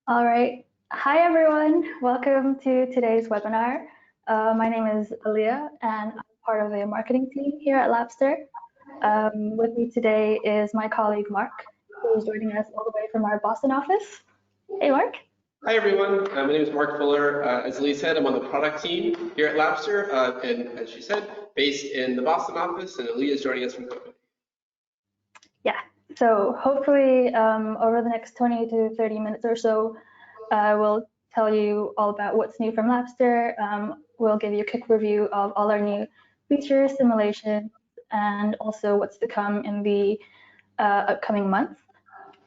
All right. Hi, everyone. Welcome to today's webinar. My name is Aaliyah, and I'm part of the marketing team here at Labster. With me today is my colleague, Mark, who is joining us all the way from our Boston office. Hey, Mark. Hi, everyone. My name is Mark Fuller. As Lee said, I'm on the product team here at Labster, and as she said, based in the Boston office, and Aaliyah is joining us from Copenhagen. Yeah, so hopefully over the next 20 to 30 minutes or so, we'll tell you all about what's new from Labster. We'll give you a quick review of all our new features, simulations, and also what's to come in the upcoming months.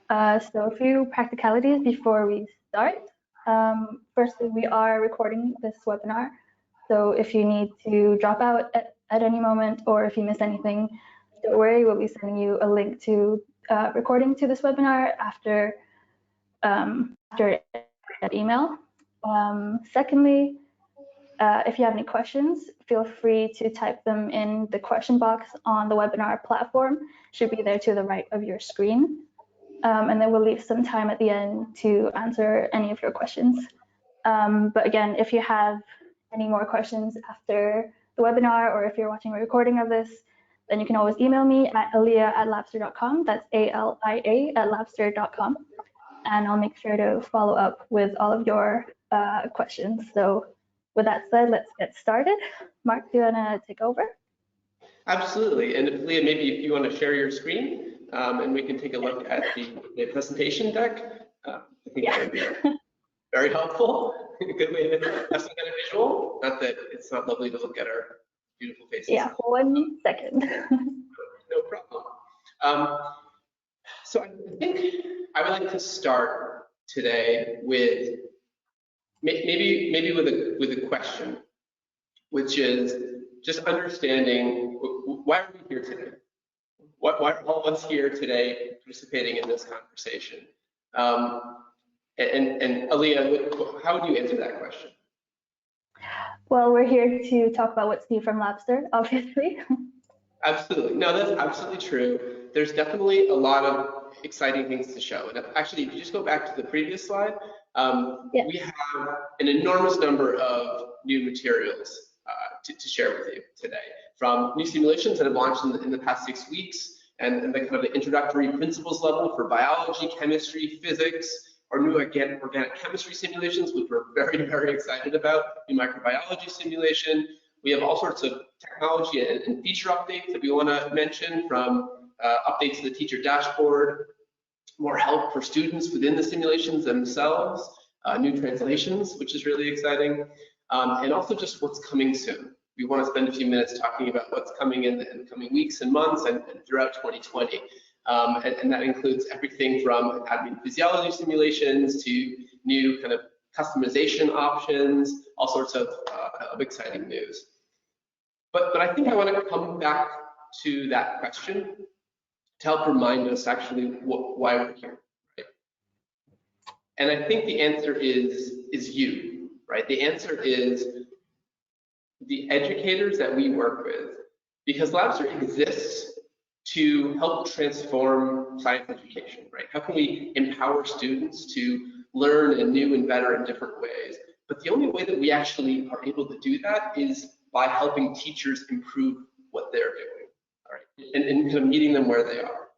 So a few practicalities before we start. Firstly, we are recording this webinar. So if you need to drop out at any moment, or if you miss anything, don't worry, we'll be sending you a link to recording to this webinar after that email. Secondly, if you have any questions, feel free to type them in the question box on the webinar platform. It should be there to the right of your screen. And then we'll leave some time at the end to answer any of your questions. But again, if you have any more questions after the webinar, or if you're watching a recording of this, then you can always email me at aaliyah@labster.com. That's ALIA@labster.com. And I'll make sure to follow up with all of your questions. So with that said, let's get started. Mark, do you want to take over? Absolutely. And Leah, maybe if you want to share your screen, and we can take a look at the presentation deck. I think that would be very helpful. A good way to have some kind of visual. Not that it's not lovely to look at our beautiful faces. Yeah, 1 second. No problem. So I think I would like to start today with maybe with a question, which is just understanding why are we here today? Why are all of us here today participating in this conversation? And Aaliyah, how would you answer that question? Well, we're here to talk about what's new from Labster, obviously. Absolutely. No, that's absolutely true. There's definitely a lot of exciting things to show. And actually, if you just go back to the previous slide, we have an enormous number of new materials to share with you today, from new simulations that have launched in the past 6 weeks, and the kind of the introductory principles level for biology, chemistry, physics, or new organic chemistry simulations, which we're very, very excited about, new microbiology simulation. We have all sorts of technology and feature updates that we want to mention, from updates to the teacher dashboard, more help for students within the simulations themselves, new translations, which is really exciting, and also just what's coming soon. We want to spend a few minutes talking about what's coming in the coming weeks and months and throughout 2020. And that includes everything from anatomy and physiology simulations to new kind of customization options, all sorts of exciting news. But I think I want to come back to that question to help remind us actually why we're here, right? And I think the answer is you, right? The answer is the educators that we work with, because Labster exists to help transform science education, right? How can we empower students to learn in new and better and different ways? But the only way that we actually are able to do that is by helping teachers improve what they're doing, all right? And kind of meeting them where they are.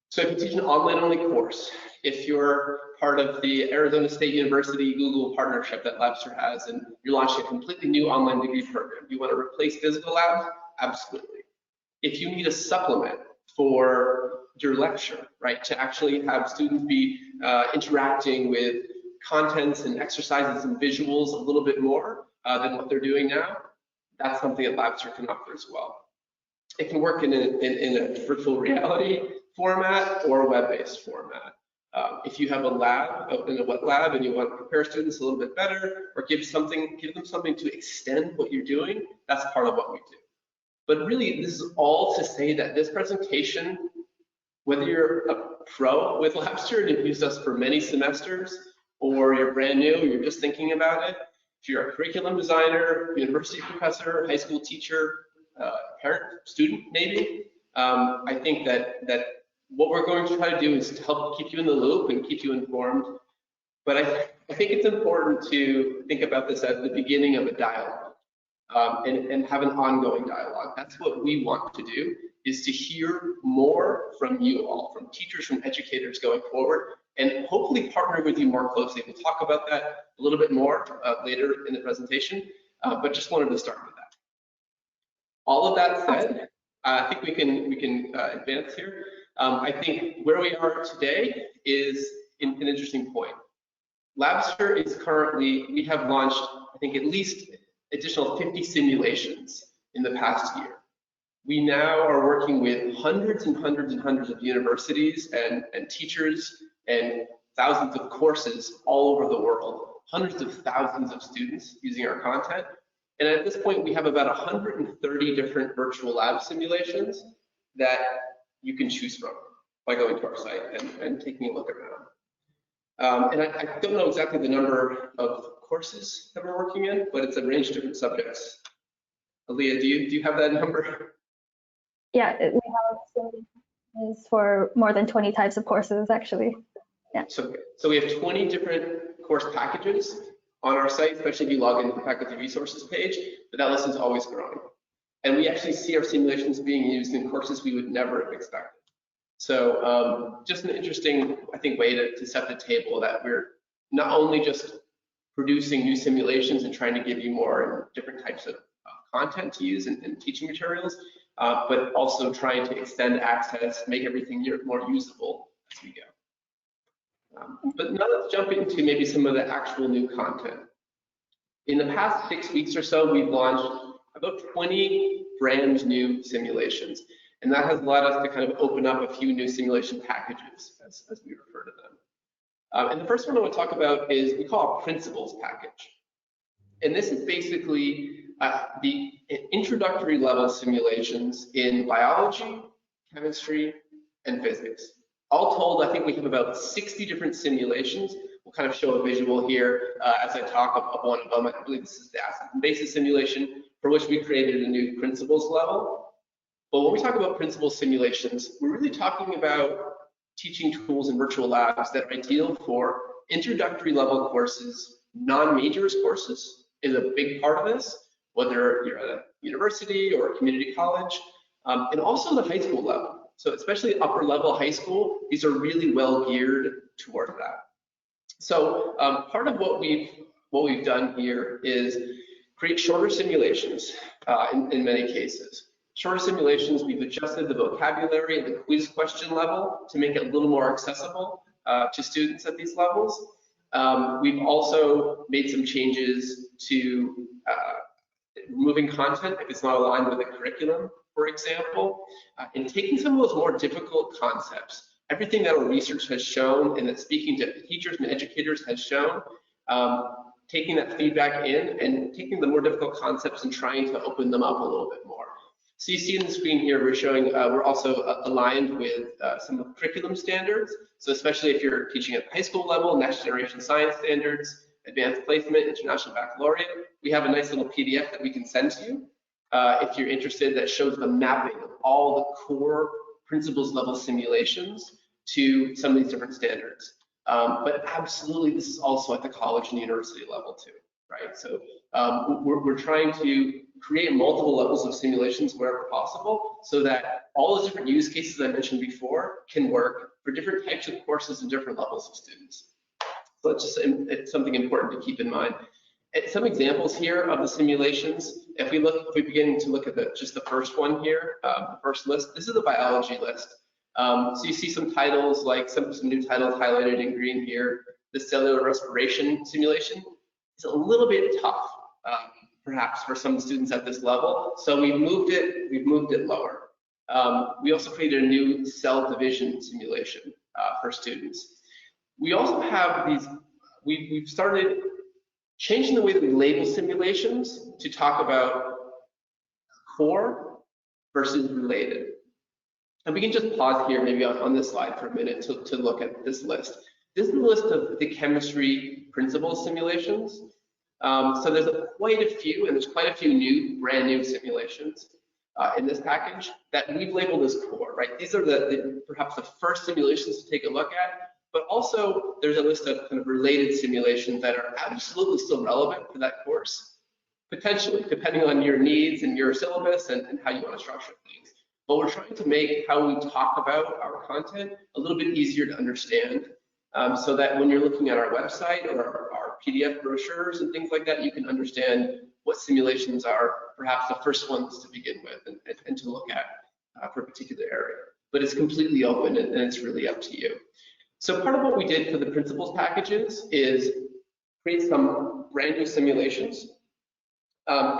So if you teach an online-only course, if you're part of the Arizona State University Google partnership that Labster has, and you're launching a completely new online degree program, you want to replace physical labs? Absolutely. If you need a supplement for your lecture, right, to actually have students be interacting with contents and exercises and visuals a little bit more than what they're doing now, that's something that Labster can offer as well. It can work in a virtual reality format or a web-based format. If you have a lab, in a wet lab, and you want to prepare students a little bit better, or give them something to extend what you're doing, that's part of what we do. But really, this is all to say that this presentation, whether you're a pro with Labster and you've used us for many semesters, or you're brand new, you're just thinking about it, if you're a curriculum designer, university professor, high school teacher, parent, student maybe, I think that what we're going to try to do is to help keep you in the loop and keep you informed But I think it's important to think about this as the beginning of a dialogue, and have an ongoing dialogue. That's what we want to do, is to hear more from you all, from teachers, from educators going forward, and hopefully partner with you more closely. We'll talk about that a little bit more later in the presentation, but just wanted to start with that. All of that said, I think we can advance here. I think where we are today is an interesting point. Labster is currently, we have launched, I think, at least additional 50 simulations in the past year. We now are working with hundreds and hundreds and hundreds of universities and teachers and thousands of courses all over the world, hundreds of thousands of students using our content. And at this point, we have about 130 different virtual lab simulations that you can choose from by going to our site and taking a look around. And I don't know exactly the number of courses that we're working in, but it's a range of different subjects. Aaliyah, do you have that number? Yeah, we have simulations for more than 20 types of courses, actually. Yeah. So we have 20 different course packages on our site, especially if you log into the faculty resources page, but that list is always growing. And we actually see our simulations being used in courses we would never have expected. So just an interesting, I think, way to set the table, that we're not only just producing new simulations and trying to give you more different types of content to use and teaching materials, but also trying to extend access, make everything more usable as we go. But now let's jump into maybe some of the actual new content. In the past 6 weeks or so, we've launched about 20 brand new simulations. And that has allowed us to kind of open up a few new simulation packages, as we refer to them. And the first one I want to talk about is, we call it Principles package. And this is basically the introductory level simulations in biology, chemistry, and physics. All told, I think we have about 60 different simulations. We'll kind of show a visual here as I talk of one of them. I believe this is the acid and basis simulation, for which we created a new principles level. But when we talk about principles simulations, we're really talking about teaching tools and virtual labs that are ideal for introductory level courses. Non-majors courses is a big part of this, whether you're at a university or a community college, and also the high school level. So especially upper level high school, these are really well geared toward that. So part of what we've done here is create shorter simulations in many cases. Shorter simulations, we've adjusted the vocabulary and the quiz question level to make it a little more accessible to students at these levels. We've also made some changes to removing content if it's not aligned with the curriculum, for example, and taking some of those more difficult concepts. Everything that our research has shown and that speaking to teachers and educators has shown, taking that feedback in and taking the more difficult concepts and trying to open them up a little bit more. So you see in the screen here, we're showing, we're also aligned with some of the curriculum standards. So especially if you're teaching at the high school level, next generation science standards, advanced placement, international baccalaureate, we have a nice little PDF that we can send to you if you're interested, that shows the mapping of all the core principles level simulations to some of these different standards. But absolutely, this is also at the college and university level too, right? So we're trying to create multiple levels of simulations wherever possible, so that all those different use cases I mentioned before can work for different types of courses and different levels of students. So it's something important to keep in mind. Some examples here of the simulations. If we begin to look at just the first one here, the first list, this is the biology list. So you see some titles, like some new titles highlighted in green here. The cellular respiration simulation is a little bit tough, perhaps for some students at this level. So we've moved it lower. We also created a new cell division simulation for students. We also have these, we've started changing the way that we label simulations to talk about core versus related. And we can just pause here maybe on this slide for a minute to look at this list. This is the list of the chemistry principles simulations. So there's quite a few, and there's quite a few brand new simulations in this package that we've labeled as core, right? These are perhaps the first simulations to take a look at, but also there's a list of kind of related simulations that are absolutely still relevant for that course, potentially, depending on your needs and your syllabus and how you want to structure things. But we're trying to make how we talk about our content a little bit easier to understand, so that when you're looking at our website or our PDF brochures and things like that, you can understand what simulations are perhaps the first ones to begin with and to look at for a particular area. But it's completely open and it's really up to you. So part of what we did for the principles packages is create some brand new simulations.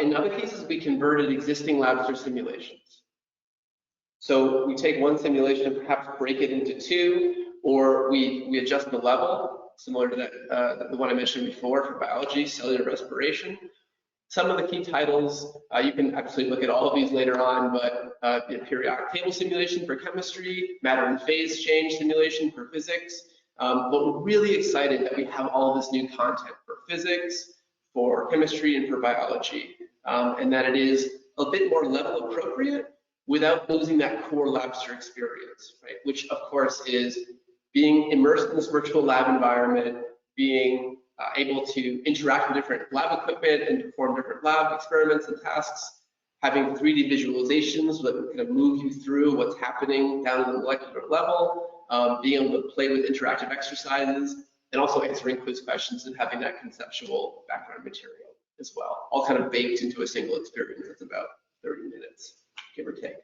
In other cases, we converted existing Labster simulations. So we take one simulation and perhaps break it into two, or we adjust the level, similar to that the one I mentioned before for biology, cellular respiration. Some of the key titles, you can actually look at all of these later on, but periodic table simulation for chemistry, matter and phase change simulation for physics. But we're really excited that we have all this new content for physics, for chemistry, and for biology, and that it is a bit more level appropriate without losing that core Labster experience, right? Which of course is being immersed in this virtual lab environment, being able to interact with different lab equipment and perform different lab experiments and tasks, having 3D visualizations that kind of move you through what's happening down at the molecular level, being able to play with interactive exercises, and also answering quiz questions and having that conceptual background material as well, all kind of baked into a single experience that's about 30 minutes, give or take.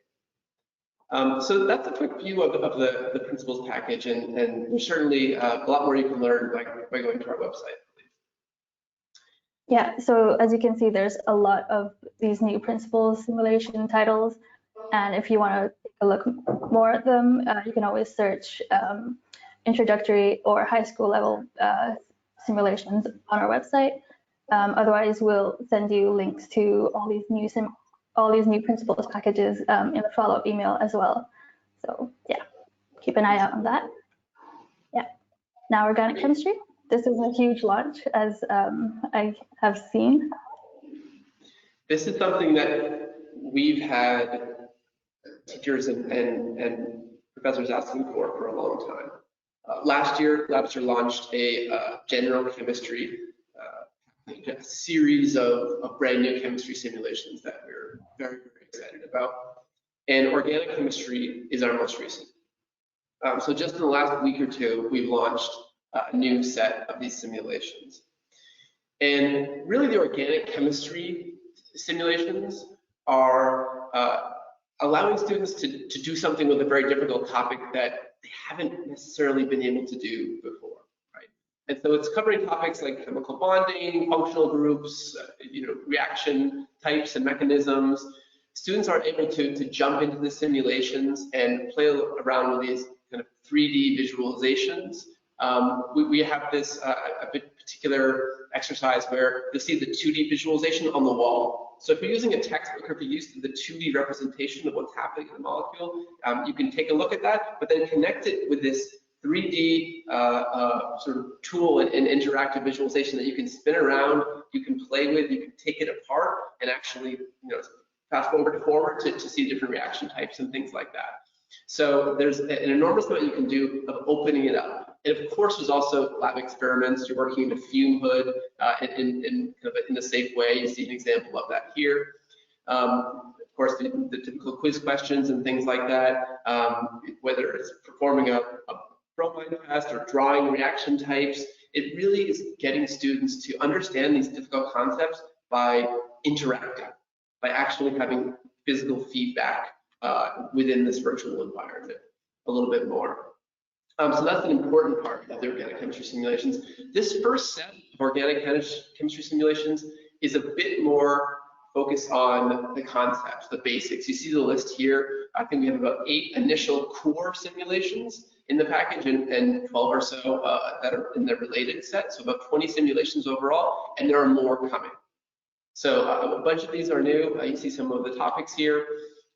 So that's a quick view of the principles package, and there's certainly a lot more you can learn by going to our website. Yeah, so as you can see, there's a lot of these new principles simulation titles, and if you want to take a look more at them, you can always search introductory or high school level simulations on our website. Otherwise, we'll send you links to all these new principles packages in the follow-up email as well. So yeah, keep an eye out on that. Yeah. Now organic chemistry. This is a huge launch, as I have seen. This is something that we've had teachers and professors asking for a long time. Last year, Labster launched a general chemistry, a series of brand new chemistry simulations that we're very, very excited about. And organic chemistry is our most recent. So just in the last week or two, we've launched a new set of these simulations. And really the organic chemistry simulations are allowing students to do something with a very difficult topic that they haven't necessarily been able to do before, right? And so it's covering topics like chemical bonding, functional groups, reaction types and mechanisms. Students are able to jump into the simulations and play around with these kind of 3D visualizations. We have this a particular exercise where you'll see the 2D visualization on the wall. So if you're using a textbook or if you're used to the 2D representation of what's happening in the molecule, you can take a look at that, but then connect it with this 3D sort of tool and interactive visualization that you can spin around, you can play with, you can take it apart and actually fast forward to see different reaction types and things like that. So there's an enormous amount you can do of opening it up. And of course, there's also lab experiments. You're working in a fume hood in a safe way. You see an example of that here. Of course, the typical quiz questions and things like that, whether it's performing a bromine test or drawing reaction types, it really is getting students to understand these difficult concepts by interacting, by actually having physical feedback within this virtual environment a little bit more. So that's an important part of the organic chemistry simulations. This first set of organic chemistry simulations is a bit more focused on the concepts, the basics. You see the list here. I think we have about 8 initial core simulations in the package and 12 or so that are in the related set. So about 20 simulations overall, and there are more coming. So a bunch of these are new. You see some of the topics here,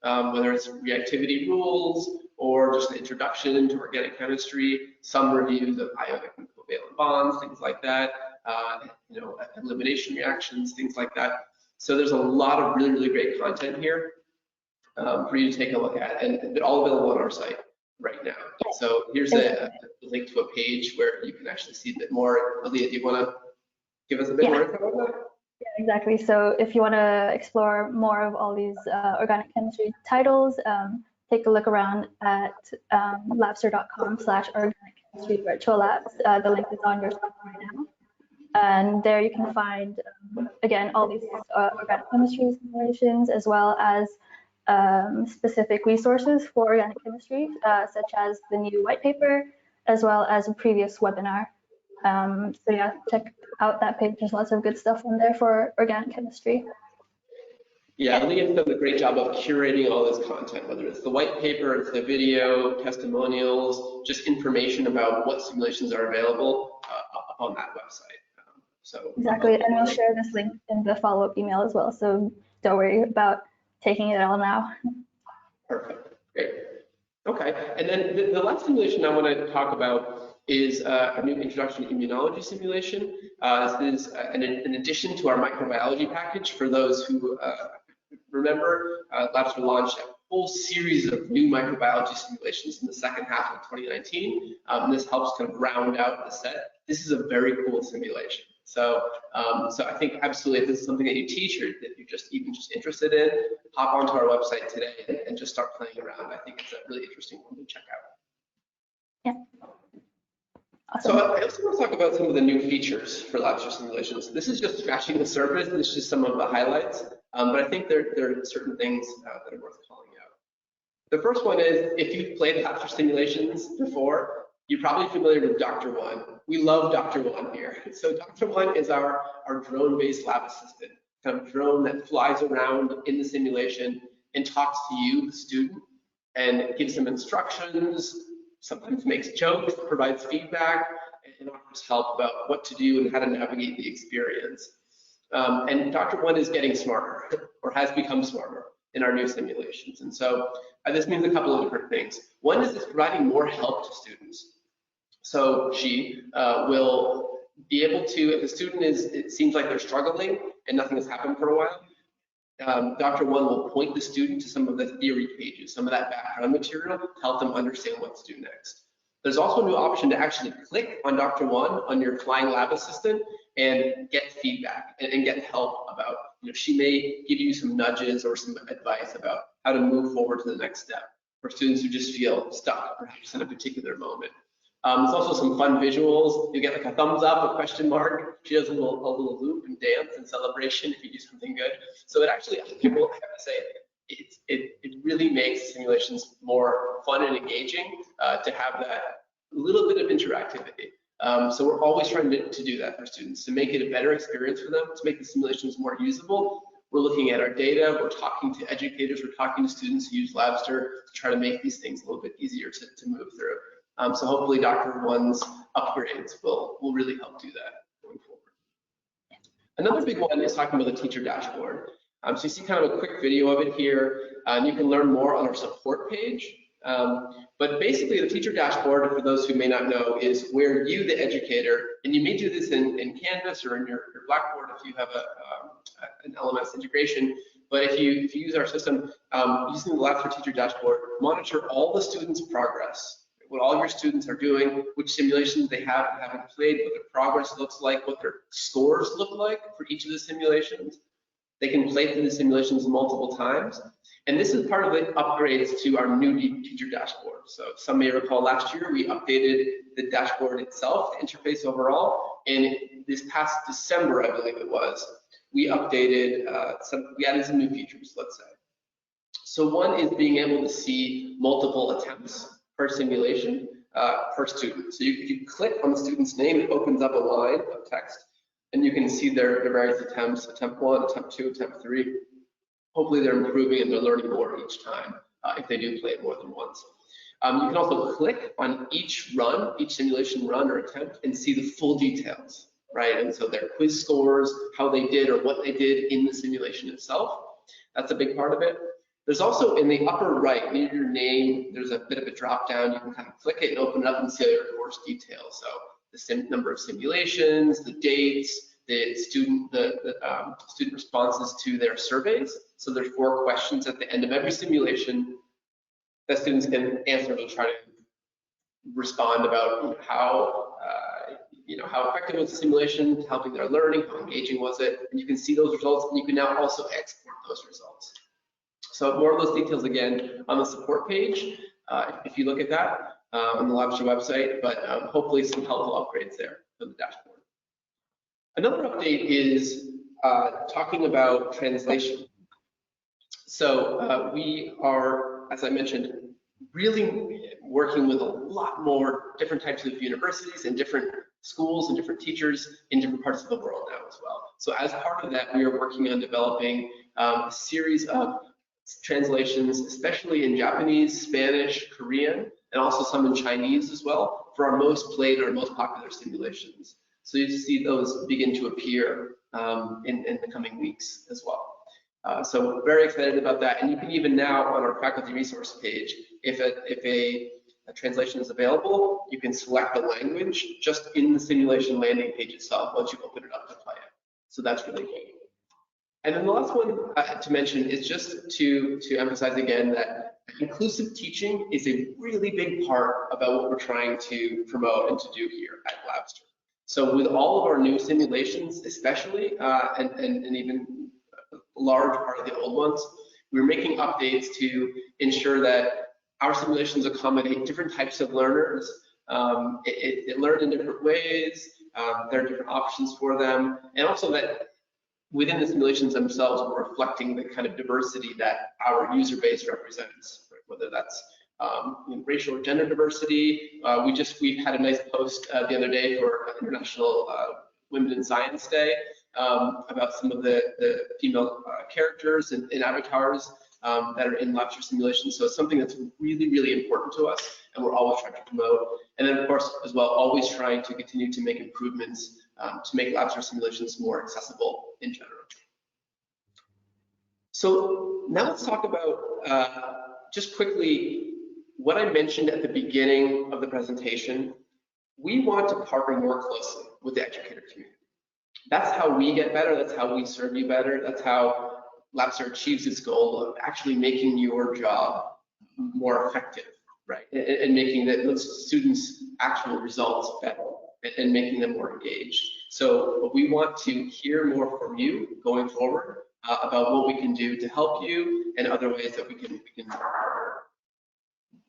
whether it's reactivity rules or just an introduction into organic chemistry, some reviews of ionic and covalent bonds, things like that, elimination reactions, things like that. So there's a lot of really, really great content here for you to take a look at, and they're all available on our site. right now. So here's a link to a page where you can actually see a bit more. Aaliyah, do you want to give us a bit more info about that? Yeah, exactly. So if you want to explore more of all these organic chemistry titles, take a look around at labster.com/organic chemistry virtual labs. The link is on your screen right now. And there you can find, again, all these organic chemistry simulations, as well as specific resources for organic chemistry, such as the new white paper, as well as a previous webinar. So yeah, check out that page. There's lots of good stuff on there for organic chemistry. Yeah, Leah's done a great job of curating all this content, whether it's the white paper, it's the video, testimonials, just information about what simulations are available on that website. So exactly, and we'll share this link in the follow-up email as well. So don't worry about taking it all now. Perfect, great. Okay, and then the last simulation I want to talk about is a new introduction to immunology simulation. This is an addition to our microbiology package. For those who remember, Labster launched a whole series of new microbiology simulations in the second half of 2019. And this helps kind of round out the set. This is a very cool simulation. So I think absolutely, if this is something that you teach or that you're just interested in, hop onto our website today and just start playing around. I think it's a really interesting one to check out. Yeah. Awesome. So I also want to talk about some of the new features for Labster simulations. This is just scratching the surface. This is just some of the highlights, but I think there are certain things that are worth calling out. The first one is, if you've played Labster simulations before, you're probably familiar with Dr. One. We love Dr. One here. So Dr. One is our drone-based lab assistant, kind of drone that flies around in the simulation and talks to you, the student, and gives them instructions, sometimes makes jokes, provides feedback, and offers help about what to do and how to navigate the experience. And Dr. One is getting smarter, or has become smarter in our new simulations. And so this means a couple of different things. One is it's providing more help to students. So she will be able to, if a student it seems like they're struggling and nothing has happened for a while, Dr. One will point the student to some of the theory pages, some of that background material to help them understand what to do next. There's also a new option to actually click on Dr. One on your flying lab assistant and get feedback and get help about, she may give you some nudges or some advice about how to move forward to the next step for students who just feel stuck, perhaps in a particular moment. There's also some fun visuals. You get like a thumbs up, a question mark. She does a little loop and dance and celebration if you do something good. So it actually, people have to say, it really makes simulations more fun and engaging to have that little bit of interactivity. So we're always trying to do that for students, to make it a better experience for them, to make the simulations more usable. We're looking at our data, we're talking to educators, we're talking to students who use Labster to try to make these things a little bit easier to move through. So hopefully Dr. One's upgrades will really help do that going forward. Another big one is talking about the teacher dashboard. So you see kind of a quick video of it here, and you can learn more on our support page. But basically the teacher dashboard, for those who may not know, is where you, the educator, and you may do this in Canvas or in your Blackboard if you have an LMS integration, but if you use our system, using the Labster teacher dashboard, monitor all the students' progress, what all your students are doing, which simulations they have and haven't played, what their progress looks like, what their scores look like for each of the simulations. They can play through the simulations multiple times. And this is part of the upgrades to our new teacher dashboard. So some may recall last year, we updated the dashboard itself, the interface overall. And this past December, I believe it was, we updated, we added some new features, let's say. So one is being able to see multiple attempts per simulation per student. So if you click on the student's name, it opens up a line of text, and you can see their various attempts, attempt 1, attempt 2, attempt 3. Hopefully they're improving and they're learning more each time if they do play it more than once. You can also click on each run, each simulation run or attempt, and see the full details, right? And so their quiz scores, how they did or what they did in the simulation itself. That's a big part of it. There's also in the upper right, near your name, there's a bit of a drop down. You can kind of click it and open it up and see your course details. So the number of simulations, the dates, the student responses to their surveys. So there's 4 questions at the end of every simulation that students can answer to try to respond about how how effective was the simulation, helping their learning, how engaging was it, and you can see those results, and you can now also export those results. So more of those details again on the support page, if you look at that on the Labster website, but hopefully some helpful upgrades there for the dashboard. Another update is talking about translation. So we are, as I mentioned, really working with a lot more different types of universities and different schools and different teachers in different parts of the world now as well. So as part of that, we are working on developing a series of translations, especially in Japanese, Spanish, Korean, and also some in Chinese as well, for our most played or most popular simulations. So you see those begin to appear in the coming weeks as well. So very excited about that. And you can even now on our faculty resource page, if a translation is available, you can select the language just in the simulation landing page itself once you open it up to play it. So that's really great. And then the last one to mention is just to emphasize again that inclusive teaching is a really big part about what we're trying to promote and to do here at Labster. So with all of our new simulations, especially, and even a large part of the old ones, we're making updates to ensure that our simulations accommodate different types of learners. It learn in different ways. There are different options for them, and also that within the simulations themselves, we're reflecting the kind of diversity that our user base represents, right? Whether that's racial or gender diversity. We had a nice post the other day for International Women in Science Day about some of the female characters and avatars that are in Labster simulations. So it's something that's really, really important to us, and we're always trying to promote. And then, of course, as well, always trying to continue to make improvements to make Labster simulations more accessible in general. So now let's talk about just quickly what I mentioned at the beginning of the presentation. We want to partner more closely with the educator community. That's how we get better. That's how we serve you better. That's how Labster achieves its goal of actually making your job more effective, right? And making the students' actual results better and making them more engaged. So we want to hear more from you going forward about what we can do to help you and other ways that we can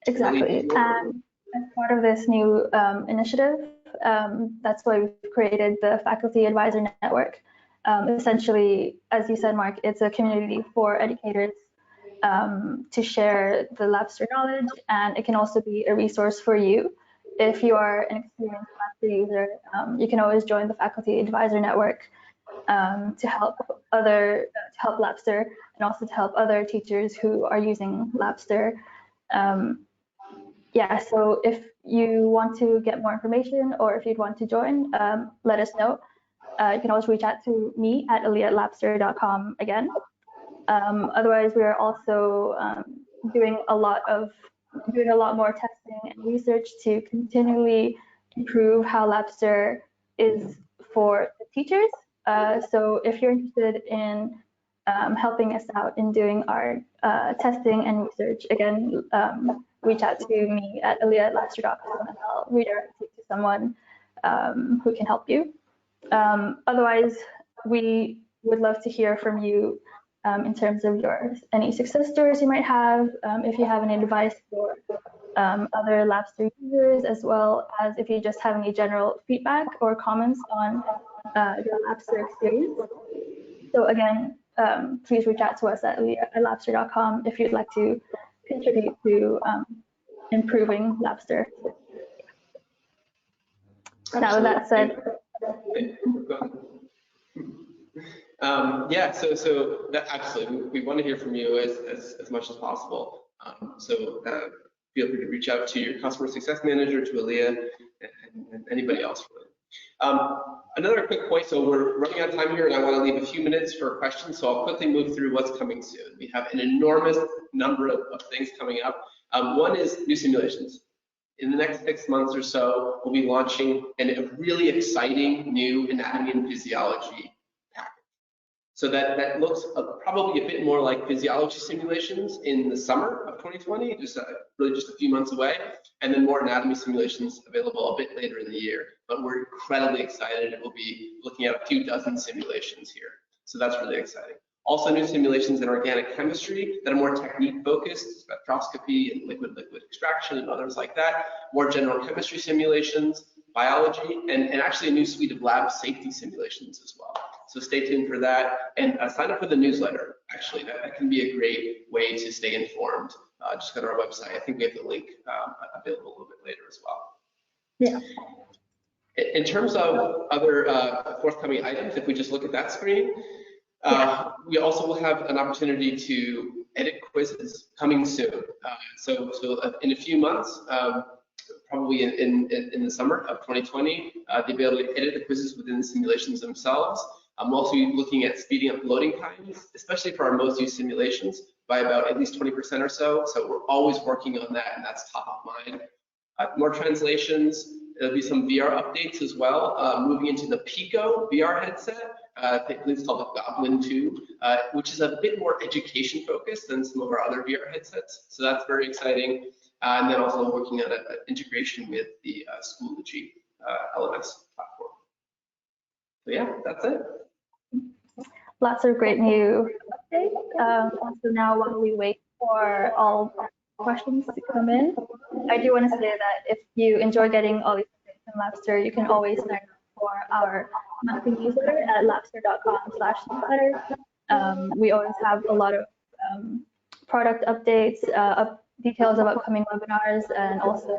Exactly. And as part of this new initiative, that's why we've created the Faculty Advisor Network. Essentially, as you said, Mark, it's a community for educators to share the Labster knowledge, and it can also be a resource for you. If you are an experienced Labster user, you can always join the Faculty Advisor Network to help Labster, and also to help other teachers who are using Labster. Yeah, so if you want to get more information or if you'd want to join, let us know. You can always reach out to me at ali@labster.com again. Otherwise, we are also doing a lot more testing and research to continually improve how Labster is for the teachers. So if you're interested in helping us out in doing our testing and research, again, reach out to me at ali@labster.com and I'll redirect you to someone who can help you. Otherwise, we would love to hear from you in terms of any success stories you might have, if you have any advice for other Labster users, as well as if you just have any general feedback or comments on your Labster experience. So again, please reach out to us at labster.com if you'd like to contribute to improving Labster. Now, with that said, yeah, so that absolutely, we want to hear from you as much as possible. So feel free to reach out to your customer success manager, to Aaliyah, and anybody else really. Another quick point, so we're running out of time here and I want to leave a few minutes for questions, so I'll quickly move through what's coming soon. We have an enormous number of things coming up. One is new simulations. In the next 6 months or so, we'll be launching a really exciting new anatomy and physiology package. So that looks probably a bit more like physiology simulations in the summer of 2020, really just a few months away, and then more anatomy simulations available a bit later in the year. But we're incredibly excited. We'll be looking at a few dozen simulations here. So that's really exciting. Also new simulations in organic chemistry that are more technique focused, spectroscopy and liquid-liquid extraction and others like that. More general chemistry simulations, biology, and actually a new suite of lab safety simulations as well. So stay tuned for that, and sign up for the newsletter. Actually, that can be a great way to stay informed. Just go to our website. I think we have the link available a little bit later as well. Yeah. In terms of other forthcoming items, if we just look at that screen, we also will have an opportunity to edit quizzes coming soon. So in a few months, probably in the summer of 2020, the ability to edit the quizzes within the simulations themselves. I'm also looking at speeding up loading times, especially for our most used simulations, by about at least 20% or so. So we're always working on that, and that's top of mind. More translations. There'll be some VR updates as well. Moving into the Pico VR headset. I think it's called the Goblin 2, which is a bit more education focused than some of our other VR headsets. So that's very exciting. And then also working on an integration with the Schoology LMS platform. So yeah, that's it. Lots of great new updates. So now while we wait for all questions to come in, I do want to say that if you enjoy getting all these updates from Labster, you can always sign up for our monthly newsletter at labster.com/newsletter. We always have a lot of product updates, details of upcoming webinars, and also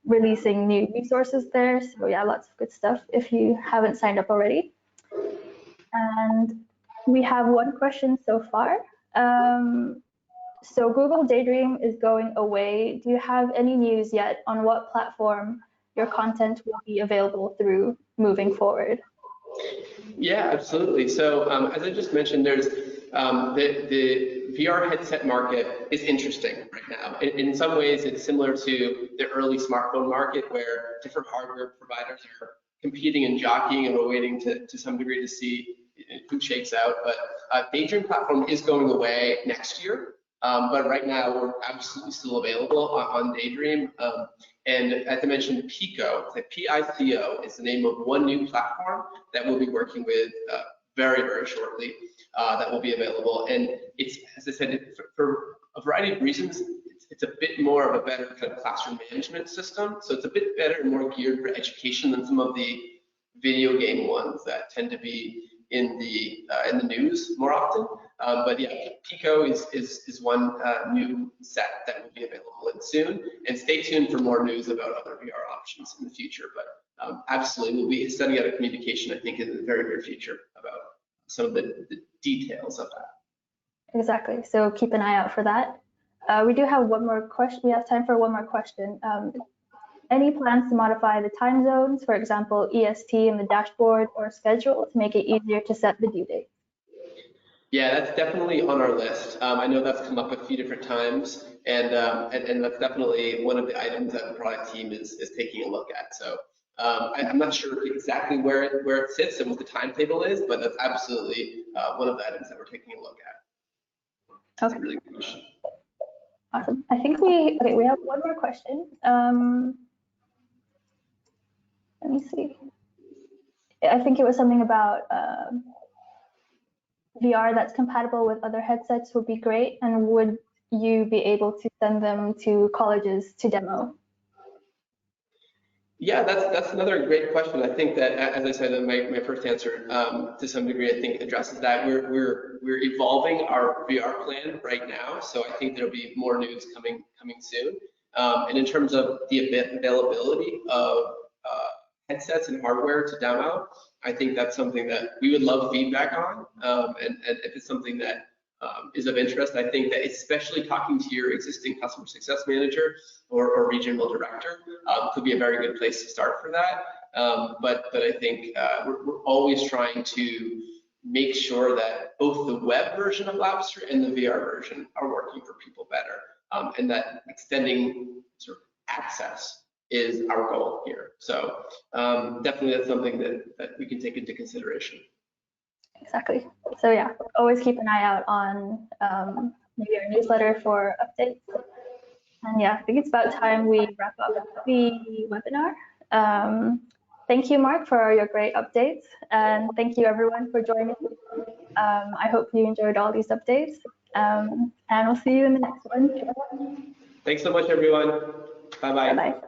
releasing new resources there. So yeah, lots of good stuff if you haven't signed up already. And we have one question so far. So Google Daydream is going away. Do you have any news yet on what platform your content will be available through moving forward? Yeah, absolutely. So as I just mentioned, there's the VR headset market is interesting right now. In some ways, it's similar to the early smartphone market where different hardware providers are competing and jockeying, and we're waiting to some degree to see who shakes out. But Daydream platform is going away next year. But right now, we're absolutely still available on Daydream. And as I mentioned, Pico, P-I-C-O, is the name of one new platform that we'll be working with very, very shortly that will be available. And it's, as I said, for a variety of reasons, it's a bit more of a better kind of classroom management system. So it's a bit better and more geared for education than some of the video game ones that tend to be in the news more often. But yeah, Pico is one new set that will be available soon. And stay tuned for more news about other VR options in the future. But absolutely, we'll be sending out a communication, I think, in the very near future about some of the details of that. Exactly. So keep an eye out for that. We do have one more question. We have time for one more question. Any plans to modify the time zones, for example, EST in the dashboard or schedule to make it easier to set the due date? Yeah, that's definitely on our list. I know that's come up a few different times, and that's definitely one of the items that the product team is taking a look at. So I'm not sure exactly where it sits and what the timetable is, but that's absolutely one of the items that we're taking a look at. That's Okay. a really good question. Awesome. I think we have one more question. Let me see. I think it was something about VR that's compatible with other headsets would be great, and would you be able to send them to colleges to demo? Yeah, that's another great question. I think that, as I said in my first answer, to some degree, I think addresses that. We're evolving our VR plan right now, so I think there'll be more news coming soon. And in terms of the availability of headsets and hardware to demo, I think that's something that we would love feedback on. And if it's something that is of interest, I think that especially talking to your existing customer success manager or regional director could be a very good place to start for that. But I think we're always trying to make sure that both the web version of Labster and the VR version are working for people better, and that extending sort of access is our goal here. So definitely that's something that we can take into consideration. Exactly. So yeah, always keep an eye out on maybe our newsletter for updates. And yeah, I think it's about time we wrap up the webinar. Thank you, Mark, for your great updates. And thank you, everyone, for joining. I hope you enjoyed all these updates. And we'll see you in the next one. Thanks so much, everyone. Bye-bye. Bye-bye.